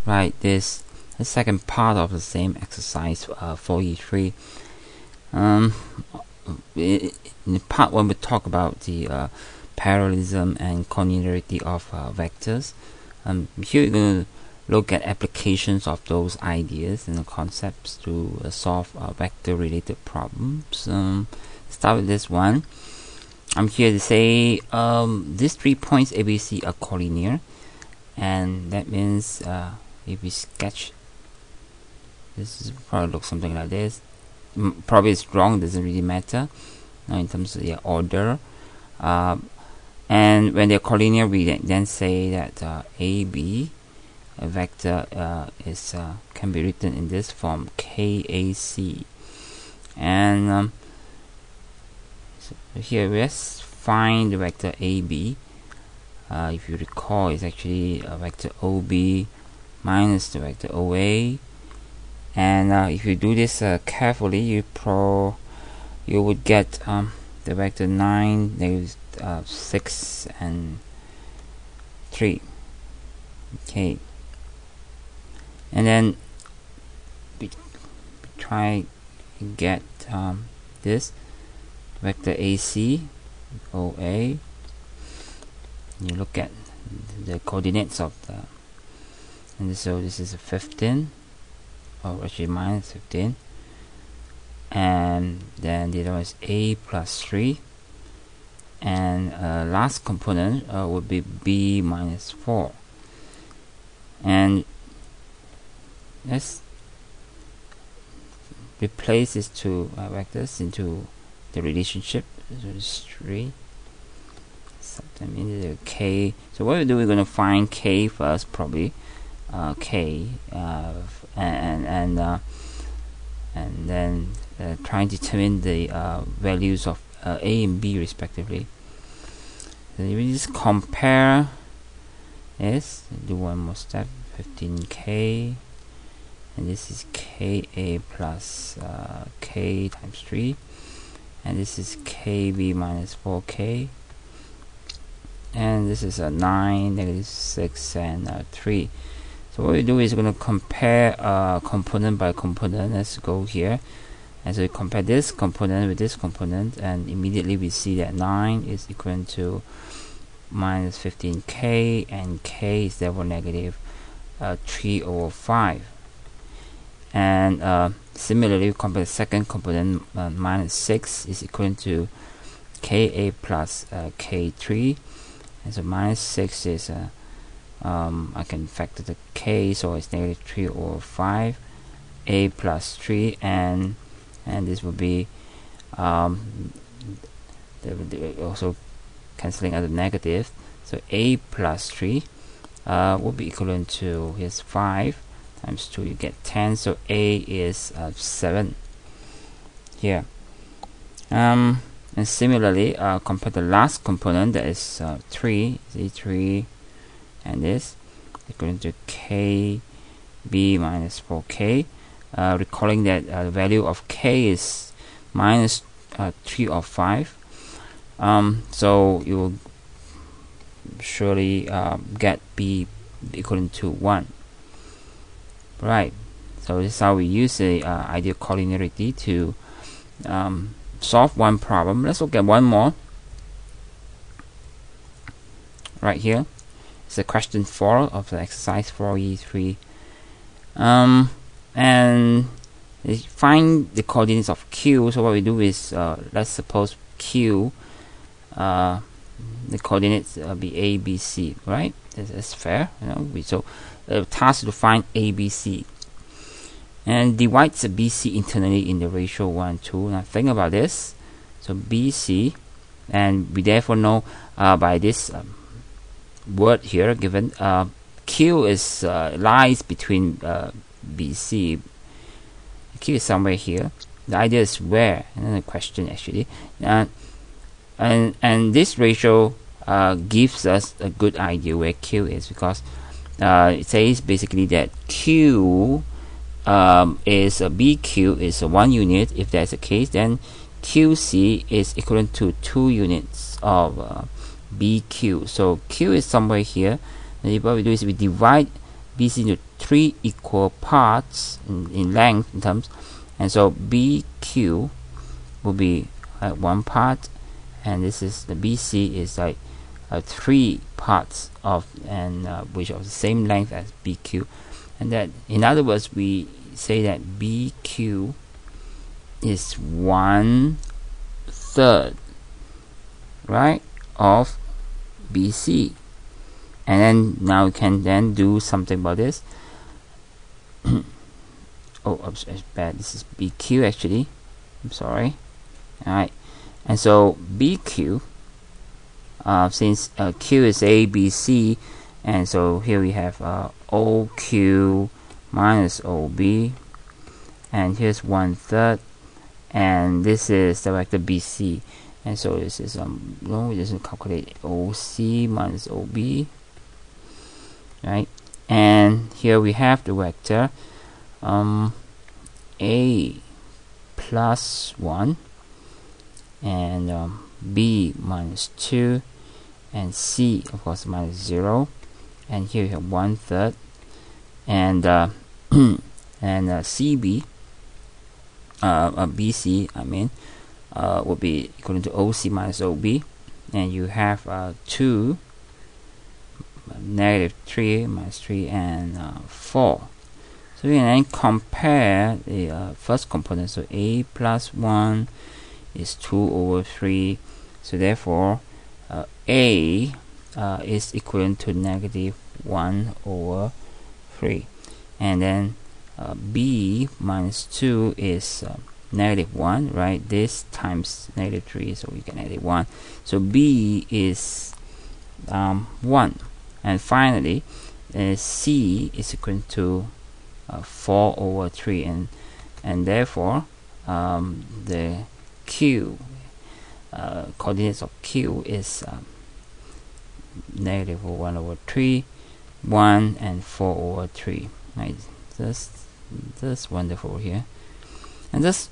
Right, this the second part of the same exercise for E3. In part 1 we talk about the parallelism and collinearity of vectors. Here we're going to look at applications of those ideas and the concepts to solve vector related problems. Start with this one. I'm here to say these 3 points ABC are collinear, and that means if we sketch, this is probably look something like this. Probably it's wrong, doesn't really matter in terms of the order. And when they're collinear, we then say that AB, a vector, is can be written in this form, KAC. And so here let's find the vector AB. If you recall, it's actually a vector OB minus the vector OA. And if you do this carefully, you would get the vector 9, negative 6, and 3. Okay. And then we try to get this vector AC, OA. You look at the coordinates of the, and so this is a 15, or actually minus 15, and then the other one is A plus 3, and last component would be B minus 4. And let's replace these two vectors into the relationship. So it's 3, something into the K. So what we do, we're going to find K first, probably K, and then try and determine the values of A and B respectively. So if we just compare this, do one more step, 15K, and this is KA plus K times 3, and this is KB minus 4K, and this is a 9, negative 6, and 3. So what we do is we're going to compare component by component. Let's go here, and so we compare this component with this component, and immediately we see that 9 is equal to minus 15K, and K is therefore negative 3 over 5. And similarly, we compare the second component, minus 6 is equal to KA plus K3, and so minus 6 is I can factor the K, so it's negative 3 over 5, A plus 3, and this will be also cancelling out the negative, so A plus 3 will be equivalent to, here's 5 times 2, you get 10, so A is 7 here. And similarly, compare the last component, that is 3, Z3, and this equal to KB minus 4K. Recalling that the value of K is minus 3 of 5. So you will surely get B equal to 1. Right. So this is how we use the ideal collinearity to solve one problem. Let's look at one more. Right here. It's a question 4 of the exercise 4E3. And find the coordinates of Q. So what we do is, let's suppose Q, the coordinates be A, B, C, right? That's fair, you know. So the task is to find A, B, C, and divides the BC internally in the ratio 1, 2. Now think about this. So BC, and we therefore know by this word here given, Q is lies between BC. Q is somewhere here. The idea is where, and then the question actually, and this ratio gives us a good idea where Q is, because it says basically that Q is a BQ is a 1 unit. If that's the case, then QC is equivalent to 2 units of BQ. So Q is somewhere here, and what we do is we divide BC into 3 equal parts in length in terms, and so BQ will be 1 part, and this is the BC is like 3 parts of, and which are the same length as BQ, and that, in other words, we say that BQ is 1/3, right, of BC. And then now we can then do something about this. Oh, it's bad. This is BQ actually. I'm sorry. Alright. And so BQ, since Q is A, B, C, and so here we have OQ minus OB, and here's 1/3, and this is the vector BC. And so this is we just calculate OC minus OB, right? And here we have the vector A plus 1, and B minus 2, and C of course minus 0, and here we have 1/3, and and CB BC will be equal to OC minus OB, and you have 2, -3, -3, and 4. So we can then compare the first component. So A plus 1 is 2/3. So therefore A is equivalent to -1/3, and then B minus 2 is -1, right? This times -3, so we get -1. So B is 1, and finally C is equal to 4/3, and therefore the Q coordinates of Q is -1/3, 1, and 4/3, right? That's wonderful here. And just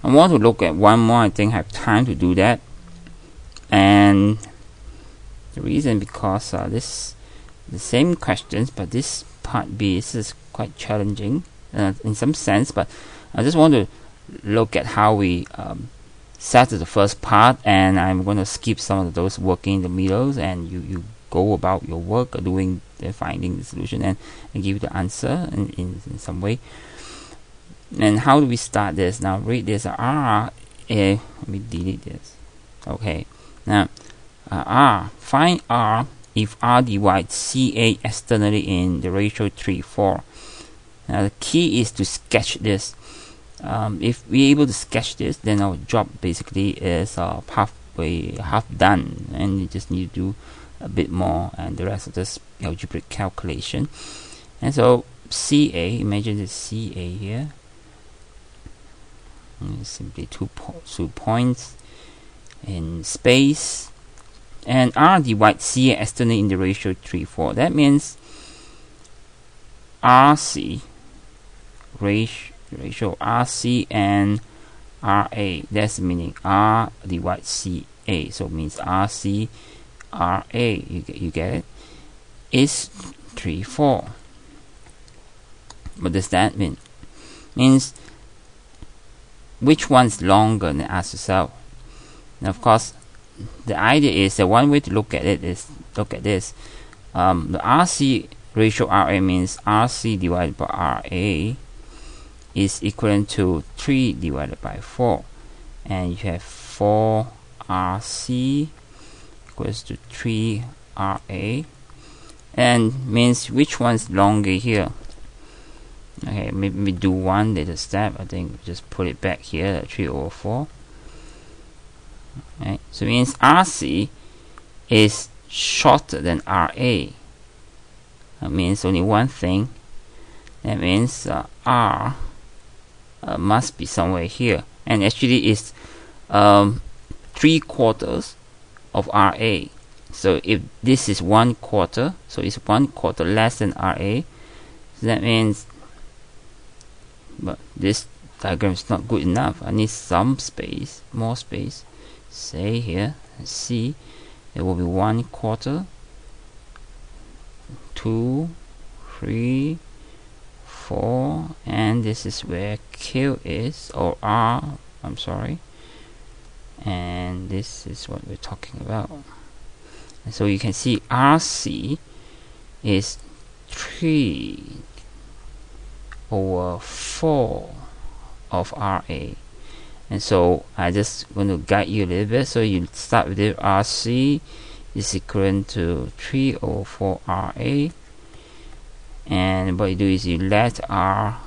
I want to look at one more. I think I have time to do that, and the reason because this the same questions, but this part B is quite challenging in some sense. But I just want to look at how we settle the first part, and I'm going to skip some of those working in the middle, and you go about your work doing the finding the solution, and give you the answer in some way. And how do we start this? Now read this. Let me delete this. Okay. Now find R if R divides CA externally in the ratio 3:4. Now the key is to sketch this. If we're able to sketch this, then our job basically is half done, and you just need to do a bit more, and the rest of this algebraic calculation. And so CA, imagine the CA here. Simply two points in space, and R divides CA externally in the ratio 3:4. That means RC ratio RC and RA. That's meaning R divides CA. So it means RC RA. You get it? Is 3:4. What does that mean? Means which one's longer, and ask yourself. Now, of course, the idea is that one way to look at it is look at this. The RC ratio RA means RC divided by RA is equivalent to 3 divided by 4, and you have 4 RC equals to 3 RA, and means which one's longer here. Okay, maybe do one little step. I think just put it back here at 3/4. Right, so it means RC is shorter than RA. That means only one thing. That means R must be somewhere here, and actually it's 3/4 of RA. So if this is 1/4, so it's 1/4 less than RA. So that means, but this diagram is not good enough. I need some space, more space. Say here, C, it will be 1/4, 2, 3, 4, and this is where Q is, or R, I'm sorry, and this is what we're talking about. And so you can see RC is 3 over 4 of RA. And so I just want to guide you a little bit. So you start with the RC is equivalent to 3 over 4 RA. And what you do is you let R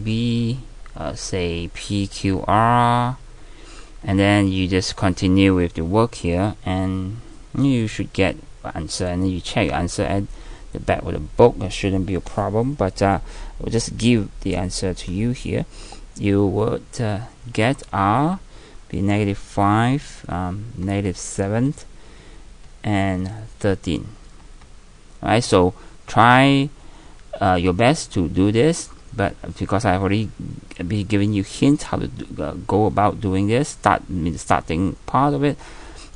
be, say, PQR. And then you just continue with the work here. And you should get the answer. And then you check the answer at the back of the book. That shouldn't be a problem. But we'll just give the answer to you here. You would get R be -5, -7, and 13. Alright, so try your best to do this, but because I've already been giving you hints how to go about doing this, the starting part of it,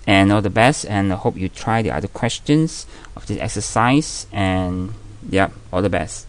and all the best, and I hope you try the other questions of this exercise, and yeah, all the best.